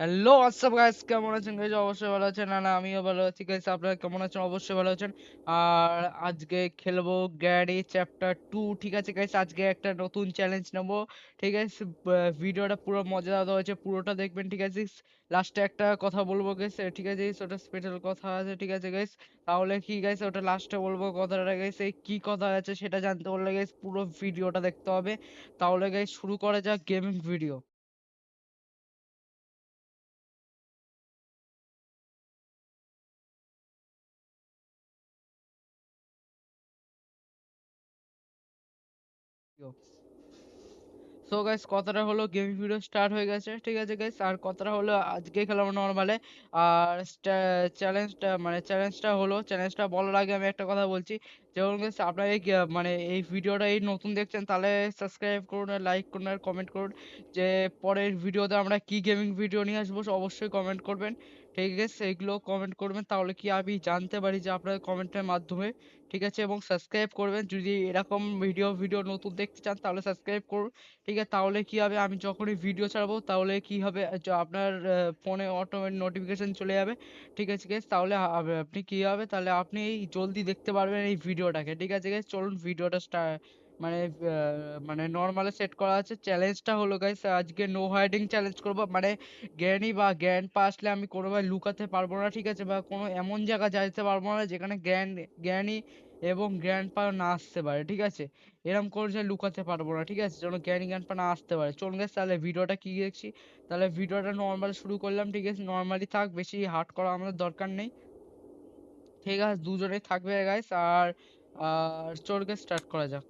Hello WhatsApp guys, কেমন আছেন guys? অবশ্যই ভালো আছেন। না আমিও ভালো আছি গাইস। আপনারা কেমন আছেন? অবশ্যই ভালো আছেন। আর আজকে খেলবো গ্যারি চ্যাপ্টার 2। ঠিক আছে গাইস, আজকে একটা নতুন চ্যালেঞ্জ নেব। ঠিক আছে, ভিডিওটা পুরো মজাদার হয়েছে, পুরোটা দেখবেন। ঠিক আছে, লাস্টে একটা কথা বলবো গাইস। ঠিক আছে guys, ওটা স্পেশাল কথা আছে। ঠিক আছে গাইস, তাহলে কি গাইস ওটা লাস্টে বলবো কথাটা গাইস। এই কি কথা আছে সেটা জানতে হলে গাইস পুরো ভিডিওটা দেখতে হবে। তাহলে গাইস শুরু করা যাক গেমিং ভিডিও। সো গাইস, কথাটা হলো গেমিং ভিডিও স্টার্ট হয়ে গেছে। ঠিক আছে গাইস, আর কথাটা হলো আজকে খেলাম নরমালে। আর চ্যালেঞ্জটা বলার আগে আমি একটা কথা বলছি। যেমন গাইস, আপনারা মানে এই ভিডিওটা এই নতুন দেখছেন, তাহলে সাবস্ক্রাইব করুন, লাইক করুন আর কমেন্ট করুন যে পরের ভিডিওতে আমরা কি গেমিং ভিডিও নিয়ে আসবো। অবশ্যই কমেন্ট করবেন। ঠিক আছে, এইগুলো কমেন্ট করবেন, তাহলে কি আমি জানতে পারি যে আপনাদের কমেন্টের মাধ্যমে। ঠিক আছে, এবং সাবস্ক্রাইব করবেন যদি এরকম ভিডিও নতুন দেখতে চান, তাহলে সাবস্ক্রাইব করুন। ঠিক আছে, তাহলে কি হবে, আমি যখনই ভিডিও ছাড়বো তাহলে কি হবে, আপনার ফোনে অটোমেটিক নোটিফিকেশন চলে যাবে। ঠিক আছে guys, তাহলে আপনি কি হবে, তাহলে আপনি জলদি দেখতে পারবেন এই ভিডিওটাকে। ঠিক আছে guys, চলুন ভিডিওটা মানে মানে নর্মালে সেট করা আছে। চ্যালেঞ্জটা হলো গাইস, আজকে নো হাইডিং চ্যালেঞ্জ করব। মানে জ্ঞানী বা জ্ঞান পা আসলে আমি কোনোভাবে লুকাতে পারবো না। ঠিক আছে, বা কোনো এমন জায়গা যাইতে পারবো না যেখানে জ্ঞানী এবং জ্ঞান পা না আসতে পারে। ঠিক আছে, এরকম করে যে লুকাতে পারবো না। ঠিক আছে, যেন জ্ঞানী জ্ঞান পা না আসতে পারে। চলুন guys, তাহলে ভিডিওটা কি দেখছি। তাহলে ভিডিওটা নর্মাল শুরু করলাম। ঠিক আছে, নর্মালি থাক, বেশি হার্ড করা আমাদের দরকার নেই। ঠিক আছে, দুজনেই থাকবে গাইস। আর আর চল guys, স্টার্ট করা যাক।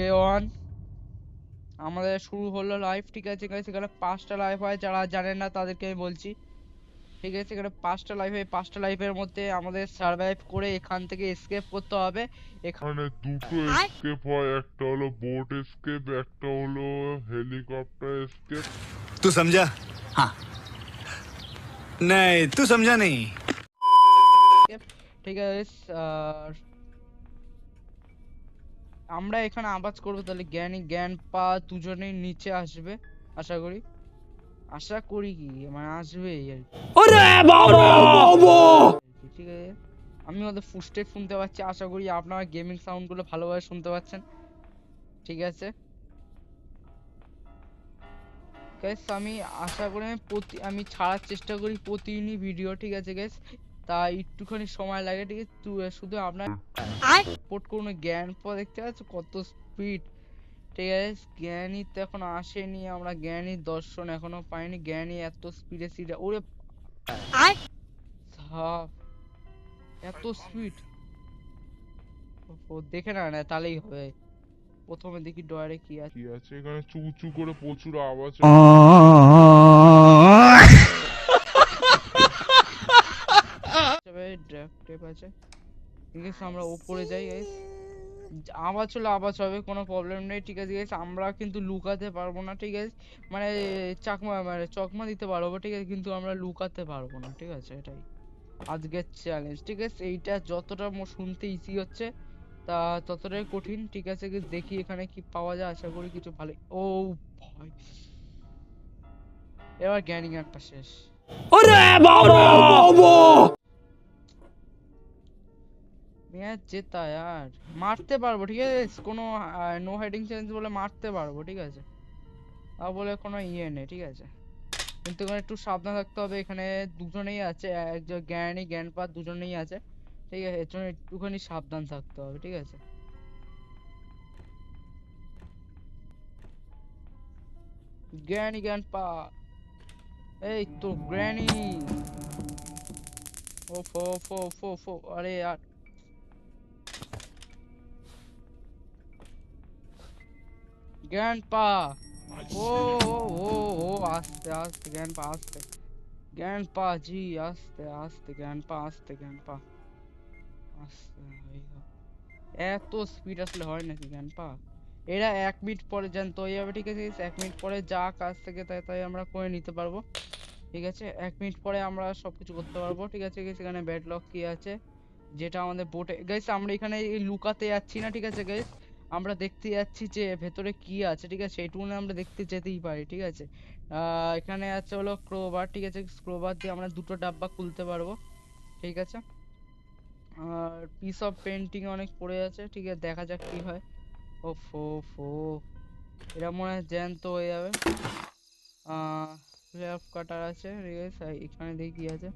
ডে 1 আমাদের শুরু হলো লাইভ। ঠিক আছে গাইস, এখানে 5টা লাইভ হয়, যারা জানেন না তাদেরকে আমি বলছি। ঠিক আছে, এখানে 5টা লাইভ হয়, 5টা লাইভের মধ্যে আমাদের সার্ভাইভ করে এখান থেকে এসকেপ করতে হবে। মানে দুটো এসকেপ হয়, একটা হলো বোট এসকেপ, একটা হলো হেলিকপ্টার এসকেপ। तू समझा? हाँ। नहीं, तू समझा नहीं। ঠিক আছে, আর আমরা এখানে আওয়াজ করবো, তাহলে জ্ঞানী জ্ঞান পা দুজনেই নিচে আসবে আশা করি। আশা করি কি মানে আসবেই আর কি। ঠিক আছে, আমি ওদের ফুটস্টেপ শুনতে পাচ্ছি। আশা করি আপনারা গেমিং সাউন্ড গুলো ভালোভাবে শুনতে পাচ্ছেন। ঠিক আছে গাইস, আমি আশা করি আমি ছাড়ার চেষ্টা করি প্রতিদিনই ভিডিও। ঠিক আছে গাইস, তাই একটুখানি সময় লাগে। ঠিক আছে, শুধু আপনার সাপোর্ট করুন। জ্ঞান পা দেখতে পাচ্ছ কত স্পিড। ঠিক আছে, জ্ঞানী তো এখন আসেনি, আমরা জ্ঞানীর দর্শন এখনো পাইনি। জ্ঞানী এত স্পিডে ওরে সাপ, এত স্পিড। ও দেখে না না তাহলেই হবে। প্রথমে দেখি ডয়ারে কি আছে। কি আছে এখানে? চু চু করে প্রচুর আওয়াজ টেপ আছে। ঠিক আছে, আমরা উপরে যাই গাইস। আওয়াজ হলে আওয়াজ হবে, কোনো প্রবলেম নেই। ঠিক আছে গাইস, আমরা কিন্তু লুকাতে পারবো না। ঠিক আছে, মানে চকমা দিতে পারবো। ঠিক আছে, কিন্তু আমরা লুকাতে পারবো না। ঠিক আছে, এটাই আজকের চ্যালেঞ্জ। ঠিক আছে, এইটা যতটা শুনতে ইজি হচ্ছে তা ততটাই কঠিন। ঠিক আছে guys, দেখি এখানে কি পাওয়া যায়। আশা করি কিছু ভালো। ও ভাই, এবার জ্ঞানী জ্ঞানটা শেষ। ম্যাচ জেতা यार, মারতে পারবো। ঠিক আছে, কোনো নো হেডিং চ্যালেঞ্জ বলে মারতে পারবো। ঠিক আছে, তা বলে কোনো ইয়ে নেই। ঠিক আছে, কিন্তু এখানে একটু সাবধান থাকতে হবে। এখানে দুজনেই আছে, একজন জ্ঞানী জ্ঞানপাত দুজনেই আছে। ঠিক আছে, এর জন্য একটুখানি সাবধান থাকতে হবে। ঠিক আছে, জ্ঞানী জ্ঞানপা, এই তো গ্র্যানি। ও ফো ফো ফো ফো, আরে यार, গ্র্যান্ডপা। ও ও ও ও আস্তে আস্তে গ্র্যান্ডপা, আস্তে গ্র্যান্ডপা জি, আস্তে আস্তে গ্র্যান্ডপা, আস্তে গ্র্যান্ডপা, আস্তে ভাইয়া। এত স্পিড আসলে হয় নাকি গ্র্যান্ডপা? এরা 1 মিনিট পরে জ্যান্ত হয়ে যাবে। ঠিক আছে, 1 মিনিট পরে যা কাজ থেকে তাই তাই আমরা করে নিতে পারবো। ঠিক আছে, 1 মিনিট পরে আমরা সবকিছু করতে পারবো। ঠিক আছে, সেখানে ব্যাড লক কি আছে, যেটা আমাদের বোটে গাইস আমরা এখানে এই লুকাতে যাচ্ছি না, ঠিক আছে গাইস, আমরা দেখতে যাচ্ছি যে ভেতরে কি আছে, ঠিক আছে, এইটুকু আমরা দেখতে যেতেই পারি, ঠিক আছে। এখানে আছে হলো ক্রোবার, ঠিক আছে, ক্রোবার দিয়ে আমরা দুটো ডাব্বা খুলতে পারবো, ঠিক আছে। আর পিস অফ পেন্টিং অনেক পড়ে আছে, ঠিক আছে, দেখা যাক কি হয়। ও ফো ফো, এটা মনে হয় জ্যান্ত হয়ে যাবে। লেফট কাটার আছে, ঠিক আছে, এখানে দেখি কি আছে।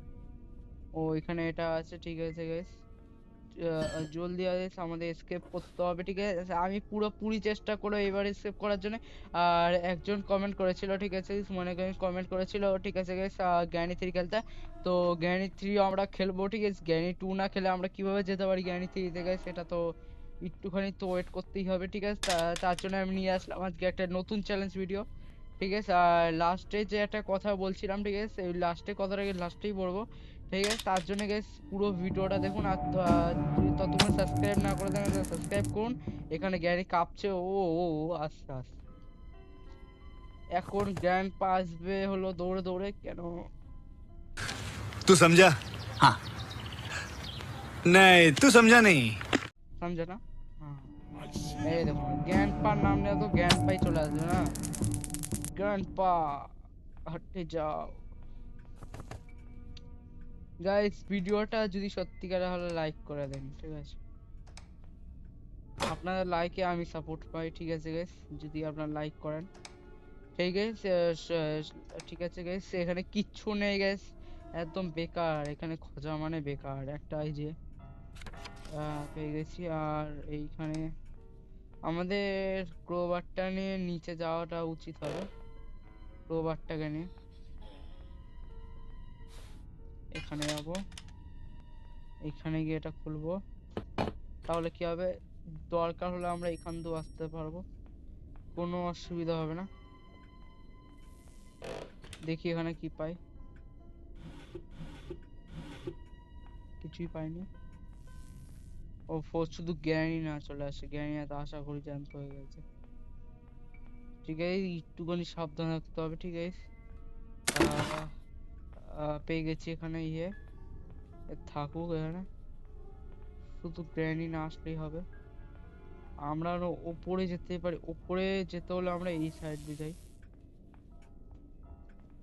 ও এখানে এটা আছে, ঠিক আছে গাইস, জলদি গাইস আমাদের এসকেপ করতে হবে, ঠিক আছে। আমি পুরোপুরি চেষ্টা করে এবার এসকেপ করার জন্য। আর একজন কমেন্ট করেছিল, ঠিক আছে, মনে করেন কমেন্ট করেছিল, ঠিক আছে গাইস, জ্ঞানী 3 খেলতে। তো জ্ঞানী 3 আমরা খেলবো, ঠিক আছে। জ্ঞানী 2 না খেলে আমরা কিভাবে যেতে পারি জ্ঞানী 3 তে গাইস, সেটা তো একটুখানি তো ওয়েট করতেই হবে, ঠিক আছে। তার জন্য আমি নিয়ে আসলাম আজকে একটা নতুন চ্যালেঞ্জ ভিডিও, ঠিক আছে। আর লাস্টে যে একটা কথা বলছিলাম, ঠিক আছে, এই লাস্টে কথাটাকে লাস্টেই বলবো, ঠিক আছে। তার জন্য গাইস পুরো ভিডিওটা দেখুন। আর যদি ততক্ষণ সাবস্ক্রাইব না করে থাকেন তাহলে সাবস্ক্রাইব করুন। এখানে জ্ঞানী কাঁপছে, ও ও ও, আস্তে আস্তে। এখন জ্ঞান পা আসবে হলো দৌড়ে দৌড়ে, কেন तू समझा? हाँ। नहीं, तू समझा नहीं। समझा ना? हाँ, এই দেখুন জ্ঞান পার নাম নিয়ে তো জ্ঞান পাই চলে আসবে না। জ্ঞান পা হাঁটতে যাও। গাইস ভিডিওটা যদি সত্যিকারে হলে লাইক করে দেন, ঠিক আছে, আপনাদের লাইকে আমি সাপোর্ট পাই, ঠিক আছে গাইস, যদি আপনারা লাইক করেন, ঠিক আছে। ঠিক আছে গাইস, এখানে কিচ্ছু নেই গাইস, একদম বেকার, এখানে খোঁজা মানে বেকার একটা, এই যে পেয়ে গেছি। আর এইখানে আমাদের ক্রোবারটা নিয়ে নিচে যাওয়াটা উচিত হবে, ক্রোবারটাকে নিয়ে এখানে যাবো, এখানে গিয়ে এটা খুলবো, তাহলে কি হবে, দরকার হলে আমরা এখান দিয়ে আসতে পারবো, কোনো অসুবিধা হবে না। দেখি এখানে কি পাই, কিছুই পাইনি। ও শুধু জ্ঞানী না চলে আসে, জ্ঞানী এত আশা করি জ্যান্ত হয়ে গেছে, ঠিক আছে, একটুখানি সাবধান থাকতে হবে, ঠিক আছে। পেয়ে গেছি এখানে ইয়ে, থাকুক এখানে, শুধু গ্র্যানি না আসলেই হবে। আমরা আরো ওপরে যেতে পারি, ওপরে যেতে হলে আমরা এই সাইড দিয়ে যাই,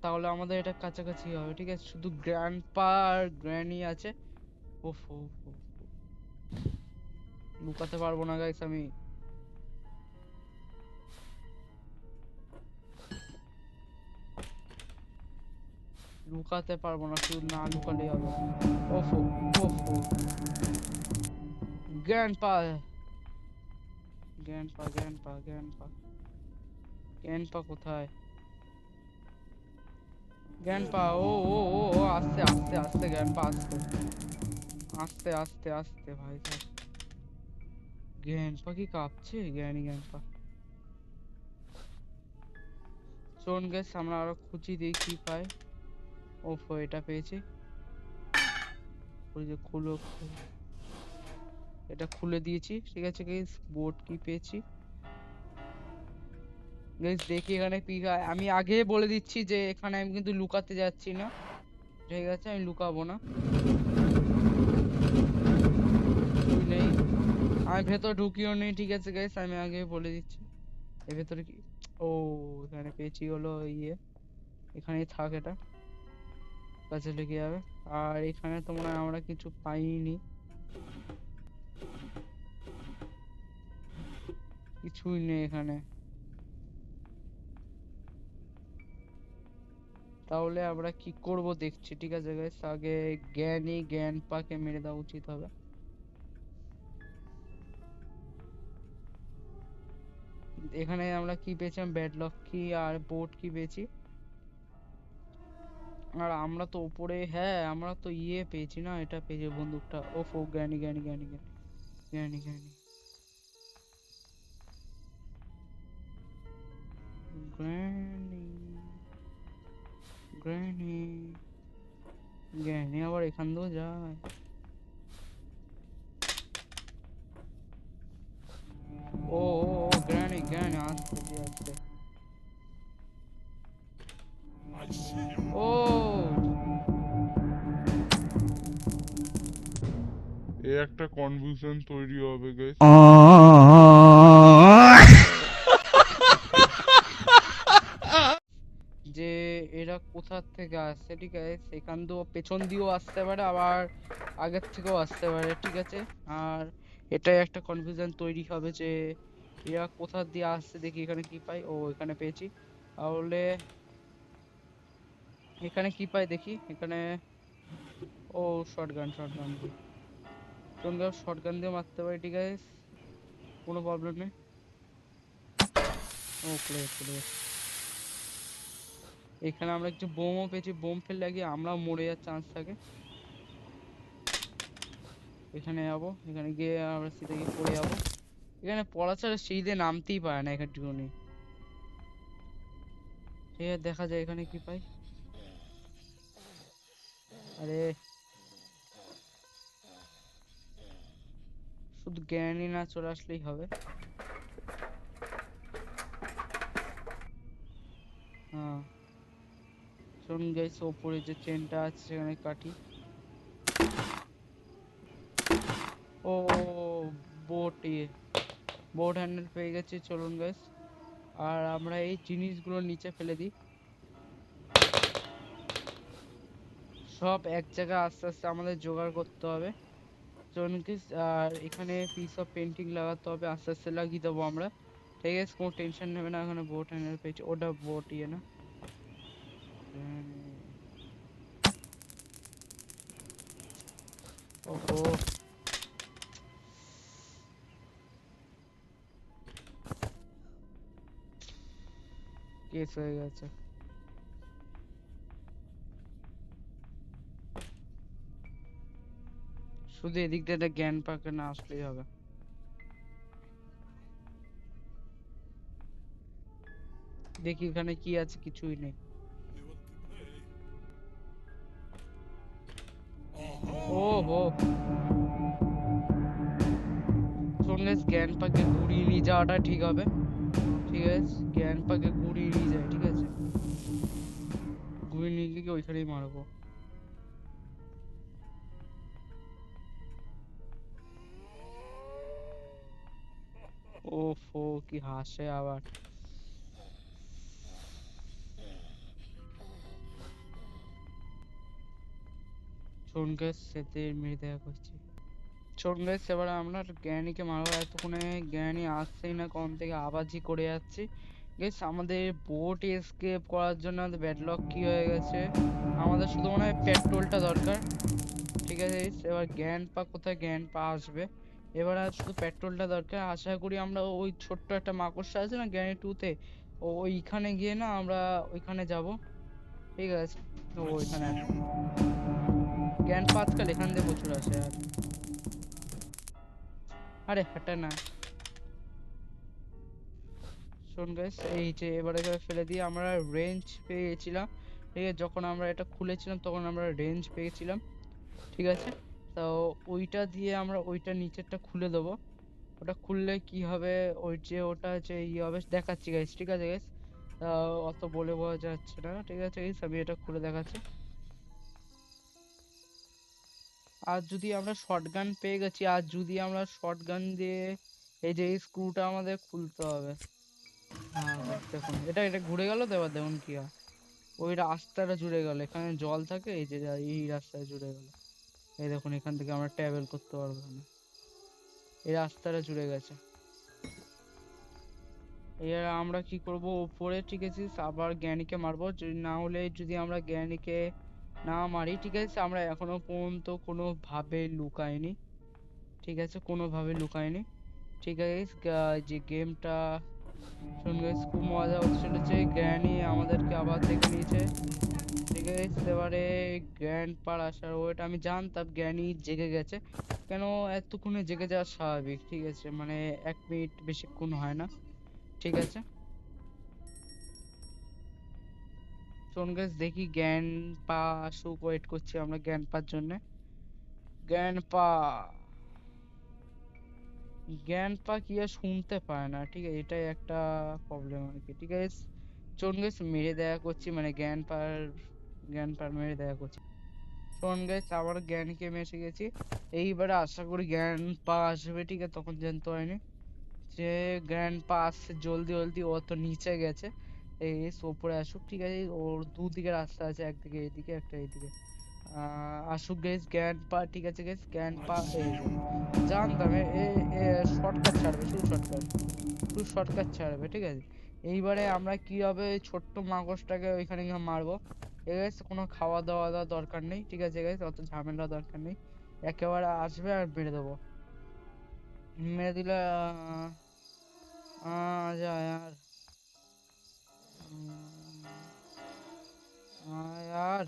তাহলে আমাদের এটা কাছাকাছি হবে, ঠিক আছে। শুধু গ্র্যান্ডপা আর গ্র্যানি আছে। ওফো, লুকাতে পারবো না গাইস আমি, লুকাতে পারবো না, শুধু না লুকালেই হবে। ওফো ওফো, grandpa grandpa grandpa grandpa grandpa কোথায়, গ্র্যান্ডপা, ও ও ও ও, আস্তে আস্তে আস্তে গ্র্যান্ডপা, আস্তে আস্তে আস্তে আস্তে ভাই সাহেব, গ্র্যান্ডপা কি কাঁপছে, গ্র্যান্ডপা। শোন গেস আমরা আরো খুঁজি দিই কি পাই। ওফো এটা পেয়েছি, ওই যে খুলো, এটা খুলে দিয়েছি, ঠিক আছে গাইস। বোর্ড কি পেয়েছি গাইস, দেখি এখানে কি হয়। আমি আগে বলে দিচ্ছি যে এখানে আমি কিন্তু লুকাতে যাচ্ছি না, ঠিক আছে, আমি লুকাবো না, নেই, আমি ভেতর ঢুকিও নেই, ঠিক আছে গাইস, আমি আগে বলে দিচ্ছি। এর ভেতরে কি, ও এখানে পেয়েছি হলো ইয়ে, এখানেই থাক, এটা কাছে লেগে যাবে। আর এখানে তোমরা আমরা কিছু পাইনি, কিছুই নেই এখানে, তাহলে আমরা কি করব দেখছি, ঠিক আছে গাইস। আগে জ্ঞানপাকে মেরে দেওয়া উচিত হবে। এখানে আমরা কি পেয়েছিলাম, ব্যাডলক কি আর বোট কি পেয়েছি। আর আমরা তো উপরে, হ্যাঁ আমরা তো ইয়ে পেয়েছি না, এটা পেয়েছি বন্দুকটা। ওফো, জ্ঞানী জ্ঞানী জ্ঞানী জ্ঞানী জ্ঞানী জ্ঞানী গ্র্যানি গ্র্যানি জ্ঞানী আবার এখান দিয়েও যায়। ও ও ও, গ্র্যানি গ্র্যানি, আস্তে আস্তে, ও একটা কনফিউশন তৈরি হবে গাইস। যে এরা কোথা থেকে আসছে, ঠিক আছে? সেখান দিয়েও পেছন দিয়েও আসতে পারে, আবার আগের থেকেও আসতে পারে, ঠিক আছে? আর এটাই একটা কনফিউশন তৈরি হবে যে এরা কোথা দিয়ে আসছে। দেখি এখানে কি পাই। ও এখানে পেয়েছি। তাহলে এখানে কি পাই দেখি। এখানে ও শটগান, শটগান চলুন শটগান দিয়ে মারতে পারি, ঠিক আছে? কোনো প্রবলেম নেই। ও প্লে প্লে এখানে আমরা কিছু বোমও পেয়েছি। বোম ফেললে গিয়ে আমরা মরে যাওয়ার চান্স থাকে। এখানে যাবো, এখানে গিয়ে আমরা সিধা গিয়ে পড়ে যাবো। এখানে পড়া ছাড়া সিঁড়িতে নামতেই পারে না এখানটুকুনি। ঠিক আছে, দেখা যায় এখানে কি পাই। আরে শুধু জ্ঞানী না চলে আসলেই হবে। হ্যাঁ চলুন গাইস, ওপরে যে চেনটা আছে সেখানে কাটি। ও বোট, বোট হ্যান্ডেল পেয়ে গেছি। চলুন গাইস, আর আমরা এই জিনিসগুলো নিচে ফেলে দিই। সব এক জায়গায় আস্তে আস্তে আমাদের জোগাড় করতে হবে। চলুন গাইস, আর এখানে পিস অফ পেন্টিং লাগাতে হবে, আস্তে আস্তে লাগিয়ে দেবো আমরা। ঠিক আছে, কোনো টেনশন নেবে না। এখানে বোট হ্যান্ডেল পেয়েছি। ওটা বোট না। ওহো, কেস হয়ে গেছে। শুধু এদিক দিয়ে একটা জ্ঞান পাকে না আসলেই হবে। দেখি এখানে কি আছে, কিছুই নেই। ও হো, শুনলে জ্ঞান পাকে ঘুরিয়ে নিয়ে যাওয়াটা ঠিক হবে। ঠিক আছে, জ্ঞান পাকে ঘুরিয়ে নিয়ে যায়, ঠিক আছে? ঘুরিয়ে নিয়ে গিয়ে ওইখানেই মারবো। ওফো, কি হাসে আবার। শোন গাইস, সাথে মেরে দেখা করছি। শোন গাইস, এবার আমরা জ্ঞানীকে মারবো। এতক্ষণে জ্ঞানী আসছেই না, কোন থেকে আবাজি করে যাচ্ছি। গাইস, আমাদের বোট এসকেপ করার জন্য আমাদের ব্যাডলক কি হয়ে গেছে। আমাদের শুধু মনে হয় পেট্রোলটা দরকার। ঠিক আছে guys, এবার জ্ঞান পা কোথায়, জ্ঞান পা আসবে। এবার আর শুধু পেট্রোলটা দরকার। আশা করি আমরা ওই ছোট্ট একটা মাকড়সা আছে না জ্ঞানী 2 তে, ওইখানে গিয়ে না আমরা ওইখানে যাব। ঠিক আছে, তো ওইখানে আছে জ্ঞান পা। আজকাল এখান দিয়ে প্রচুর আসে। আর আরে হাঁটা না। শোন গাইস, এই যে এবারে ফেলে দিয়ে আমরা রেঞ্জ পেয়ে গেছিলাম। ঠিক আছে, যখন আমরা এটা খুলেছিলাম তখন আমরা রেঞ্জ পেয়েছিলাম। ঠিক আছে, তো ওইটা দিয়ে আমরা ওইটা নিচেরটা খুলে দেবো। ওটা খুললে কি হবে, ওই যে ওটা যে ইয়ে হবে দেখাচ্ছি গাইস। ঠিক আছে গাইস, অত বলে বোঝা যাচ্ছে না। ঠিক আছে গাইস, আমি এটা খুলে দেখাচ্ছি। আর যদি আমরা শটগান পেয়ে গেছি, আর যদি আমরা শটগান দিয়ে এই যে এই স্ক্রুটা আমাদের খুলতে হবে। হ্যাঁ দেখুন, এটা এটা ঘুরে গেল তো। এবার দেখুন কি হয়, ওই রাস্তাটা জুড়ে গেল। এখানে জল থাকে, এই যে এই রাস্তাটা জুড়ে গেল। এই দেখুন, এখান থেকে আমরা ট্রাভেল করতে পারবো। এই রাস্তাটা জুড়ে গেছে। এর আমরা কি করব, উপরে ঠিক আছে আবার জ্ঞানীকে মারবো। যদি না হলে, যদি আমরা জ্ঞানীকে না মারি, ঠিক আছে, আমরা এখনো পর্যন্ত কোনো ভাবে লুকাইনি। ঠিক আছে, কোনো ভাবে লুকাইনি। ঠিক আছে, যে গেমটা শুনবে খুব মজা হচ্ছে চলেছে। জ্ঞানী আমাদেরকে আবার দেখে নিয়েছে। ঠিক আছে, এবারে গ্র্যান্ড পার আসার ওয়েট। আমি জানতাম জ্ঞানী জেগে গেছে। কেন এতক্ষণে জেগে যাওয়া স্বাভাবিক। ঠিক আছে, মানে 1 মিনিট বেশিক্ষণ হয় না। ঠিক আছে, শোন গাইস, দেখি জ্ঞান পা আসুক। ওয়েট করছি আমরা জ্ঞান পার জন্য। জ্ঞান পা, জ্ঞান পা কি আর শুনতে পায় না। ঠিক আছে, এটাই একটা প্রবলেম আর কি। ঠিক আছে, শোন গাইস, মেরে দেখা করছি, মানে জ্ঞান পার মেরে দেখা করছি। শোন গাইস, আবার জ্ঞানীকে এসে গেছি। এইবারে আশা করি জ্ঞান পা আসবে, ঠিক আছে? তখন জানতে হয়নি যে জ্ঞান পা আসছে জলদি জলদি, ও তো নিচে গেছে। এই ওপরে আসুক, ঠিক আছে? ওর দুদিকে রাস্তা আছে, একদিকে এইদিকে একটা এইদিকে। আসুক গাইস জ্ঞান পা, ঠিক আছে গাইস? জ্ঞান পা এই যে জানতাম এ শর্টকাট ছাড়বে, শুধু শর্টকাট, শুধু শর্টকাট ছাড়বে, ঠিক আছে? এইবারে আমরা কি হবে, ওই ছোট্ট মাগসটাকে ওইখানে গিয়ে মারবো। ঠিক আছে, কোনো খাওয়া দাওয়া দেওয়ার দরকার নেই, ঠিক আছে গাইস? অত ঝামেলা দরকার নেই, একেবারে আসবে আর মেরে দেবো। মেরে দিলে যা यार यार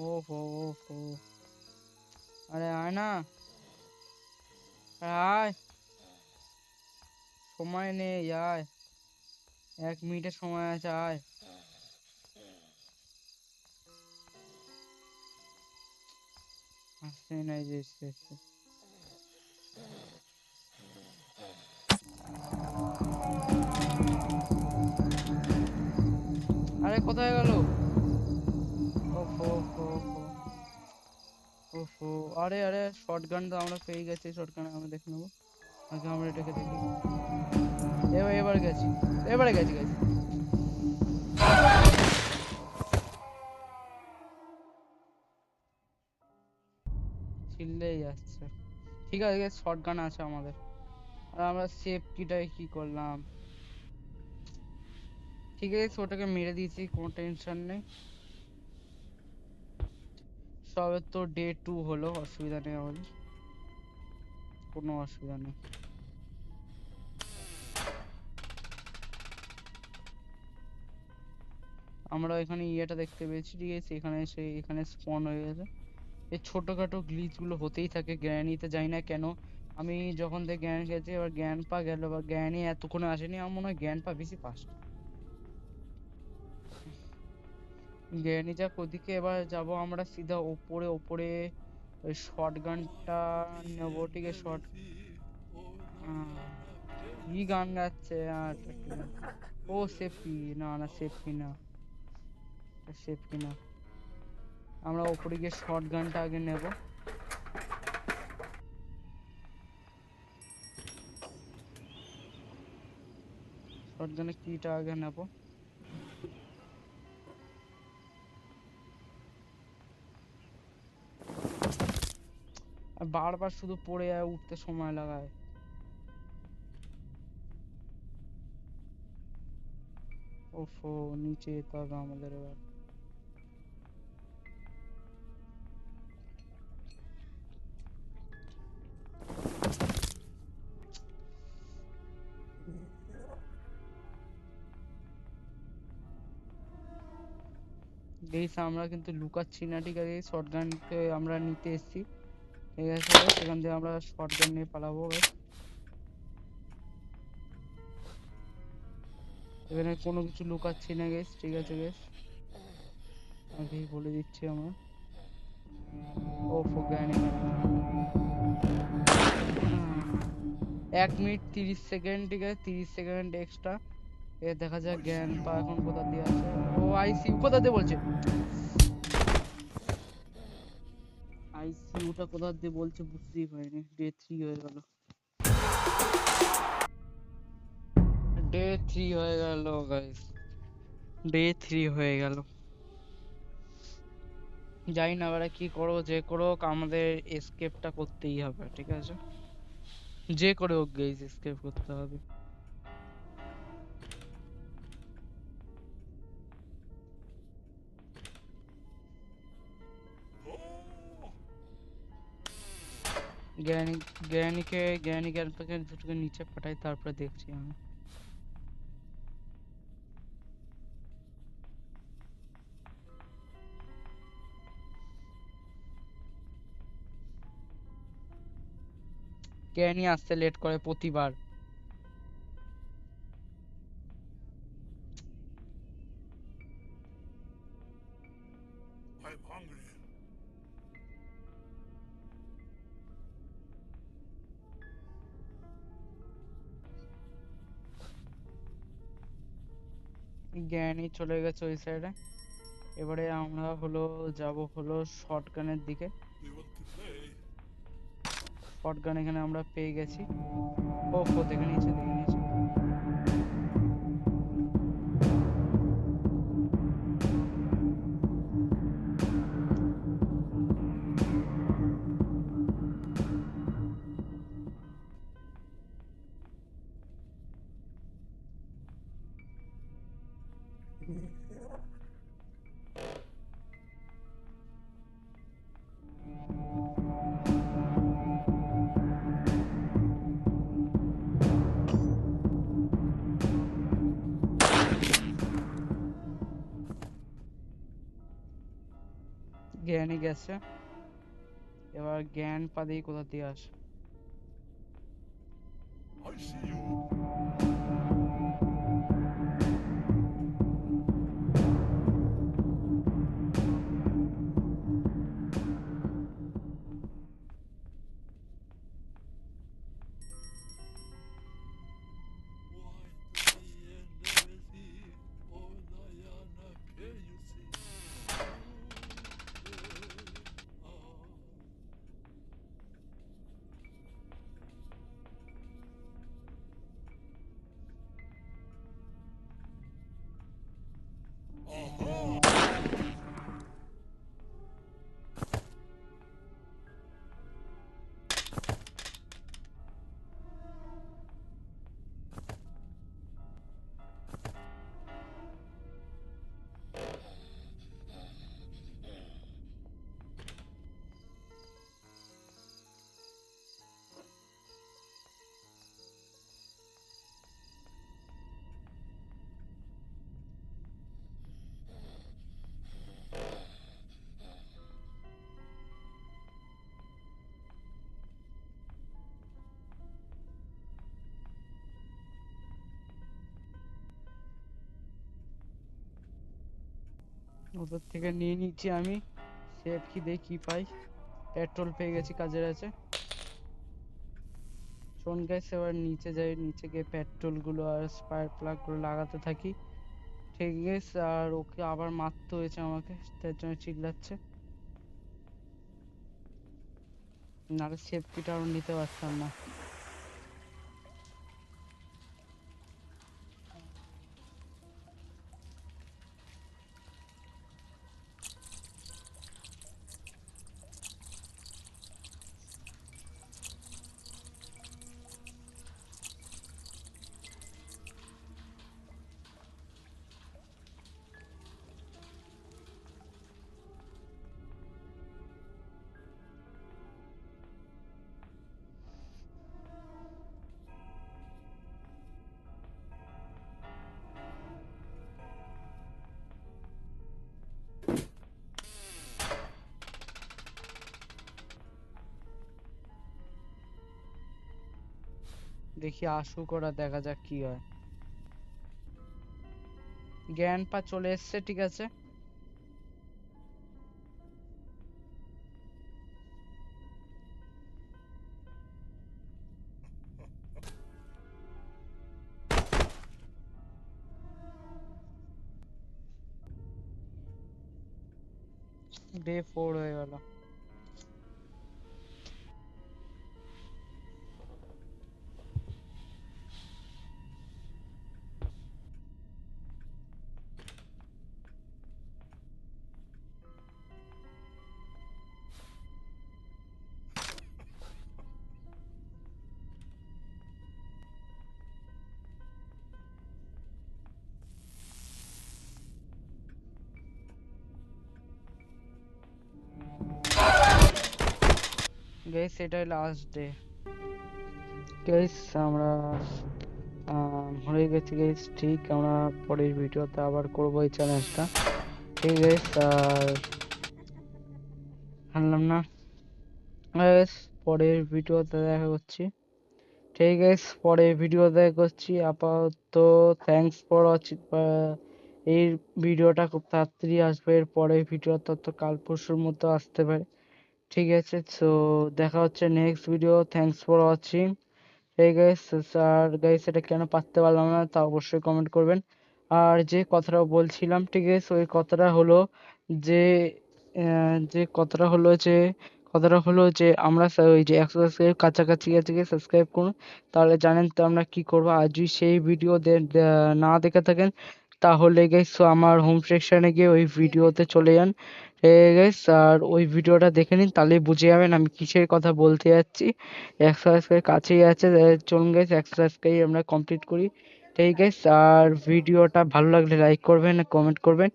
ओहो ओहो अरे आय ना, আয়, সময় নেই, আয়, 1 মিনিটের সময় আছে, আয়। আসছে নাই যে এসছে। আরে কোথায় গেল? ওফো ওফো ওফো ওফো, আরে আরে শটগান তো আমরা পেয়ে গেছি, শটগান আমরা দেখে নেবো। আগে আমরা এটাকে দেখি। এবারে গেছি, এবারে গেছি গেছি। চিল্লেই যাচ্ছে। ঠিক আছে, শটগান আছে আমাদের। আর আমরা সেফ কিটাই কি করলাম, ঠিক আছে? ওটাকে মেরে দিয়েছি, কোনো টেনশন নেই। সবে তো ডে 2 হলো, অসুবিধা নেই আমাদের, কোনো অসুবিধা নেই। আমরা এখানে ইয়েটা দেখতে পেয়েছি, ঠিক আছে? এখানে এখানে স্পন হয়ে গেছে। এই ছোটখাটো গ্লিচ গুলো হতেই থাকে গ্র্যানিতে, জানি না কেন। আমি যখন থেকে জ্ঞান গেছি, এবার জ্ঞান পা গেল, বা জ্ঞানী এতক্ষণে আসেনি, আমার মনে হয় জ্ঞান পা বেশি ফাস্ট। জ্ঞানী যাক ওদিকে, এবার যাব আমরা সিধা ওপরে। ওপরে ওই শর্ট গানটা নেবো, ঠিক আছে? কি গান গাচ্ছে আর ও সেফটি না, না সেফটি না, সেফটি না। আমরা ওপরে গিয়ে শর্ট গানটা আগে নেব। শর্ট গানে কিটা আগে নেব। আর বারবার শুধু পড়ে যায়, উঠতে সময় লাগায়। ওফো, নিচে যেতে হবে আমাদের এবার। গাইস আমরা কিন্তু লুকাচ্ছি না, ঠিক আছে? শটগানকে আমরা নিতে এসেছি, ঠিক আছে? সেখান থেকে আমরা শটগান নিয়ে পালাবো গাইস। এখানে কোনো কিছু লুকাচ্ছি না গাইস, ঠিক আছে গাইস? আগেই বলে দিচ্ছি আমরা। ওফো গান এখানে 1 মিনিট 30 সেকেন্ড, ঠিক আছে? 30 সেকেন্ড এক্সট্রা। এ দেখা যাক জ্ঞান পা এখন কোথা দিয়ে আছে। ও আইসিইউ কোথা দিয়ে বলছে, আইসিইউটা কোথা দিয়ে বলছে বুঝতেই পারিনি। ডে 3 হয়ে গেল, ডে 3 হয়ে গেল গাইস, ডে 3 হয়ে গেল। জানি না এবারে কি করবো, যে করে হোক আমাদের এসকেপটা করতেই হবে, ঠিক আছে? যে করে হোক গাইস, এসকেপ করতে হবে। জ্ঞানী জ্ঞানীকে দুটোকে নিচে পাঠাই, তারপরে দেখছি আমি। জ্ঞানী আসতে লেট করে প্রতিবার। জ্ঞানী চলে গেছে ওই সাইডে। এবারে আমরা হলো যাব হলো শটগানের দিকে। শটগান এখানে আমরা পেয়ে গেছি। ও দেখে নিয়েছে দেখে নিয়েছে। জ্ঞানই গেছে। এবার জ্ঞান পাদি কোথা দিয়ে আসে? ওদের থেকে নিয়ে নিচ্ছি আমি। সেফ কি দেখি কি পাই। পেট্রোল পেয়ে গেছি, কাজের আছে। শোন গাইস, এবার নিচে যাই, নিচে গিয়ে পেট্রোল গুলো আর স্পার্ক প্লাগ গুলো লাগাতে থাকি। ঠিক আছে, আর ওকে আবার মারতে হয়েছে আমাকে, তার জন্য চিল্লাচ্ছে। নাহলে সেফটিটা আরো নিতে পারতাম না। দেখি আসুক, ওরা দেখা যাক কি হয়। জ্ঞান পা চলে এসছে, ঠিক আছে। ডে 4 হয়ে গেল। গাইস, এটাই লাস্ট ডে। গাইস, আমরা হয়ে গেছি গাইস। ঠিক, আমরা পরের ভিডিওতে আবার করবো এই চ্যালেঞ্জটা। ঠিক গাইস, আর হারলাম না গাইস। পরের ভিডিওতে দেখা করছি। ঠিক গাইস, পরের ভিডিওতে দেখা করছি। আপাতত থ্যাঙ্কস ফর ওয়াচিং। এই ভিডিওটা খুব তাড়াতাড়ি আসবে, এর পরের ভিডিও তত কাল পরশুর মতো আসতে পারে। ঠিক আছে, সো দেখা হচ্ছে next video. Thanks for watching. এই গাইস, আর গাইস এটা কেন পারতে পারলাম না তা অবশ্যই কমেন্ট করবেন। আর যে কথাটা বলছিলাম, ঠিক আছে, ওই কথাটা হলো যে আমরা ওই যে 100 সাবস্ক্রাইব কাছাকাছি আছে, গিয়ে সাবস্ক্রাইব করুন। তাহলে জানেন তো আমরা কি করব। আর যদি সেই ভিডিও না দেখে থাকেন, তাহলে গাইস আমার হোম সেকশনে গিয়ে ওই ভিডিওতে চলে যান, গাইস, আর ওই ভিডিওটা দেখে নিন, তাহলেই বুঝে যাবেন আমি কিসের কথা বলতে যাচ্ছি। 100 সাবস্ক্রাইব কাছেই আছে, চলুন গাইস 100 সাবস্ক্রাইব আমরা কমপ্লিট করি। ঠিক আছে, আর ভিডিওটা ভালো লাগলে লাইক করবেন, কমেন্ট করবেন।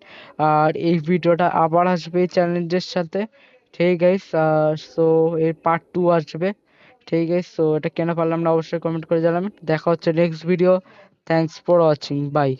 আর এই ভিডিওটা আবার আসবে এই চ্যালেঞ্জের সাথে। ঠিক আছে, সো এর পার্ট 2 আসবে। ঠিক আছে, সো এটা কেন পারলাম না অবশ্যই কমেন্ট করে জানাবেন। দেখা হচ্ছে next video. Thanks for watching, by.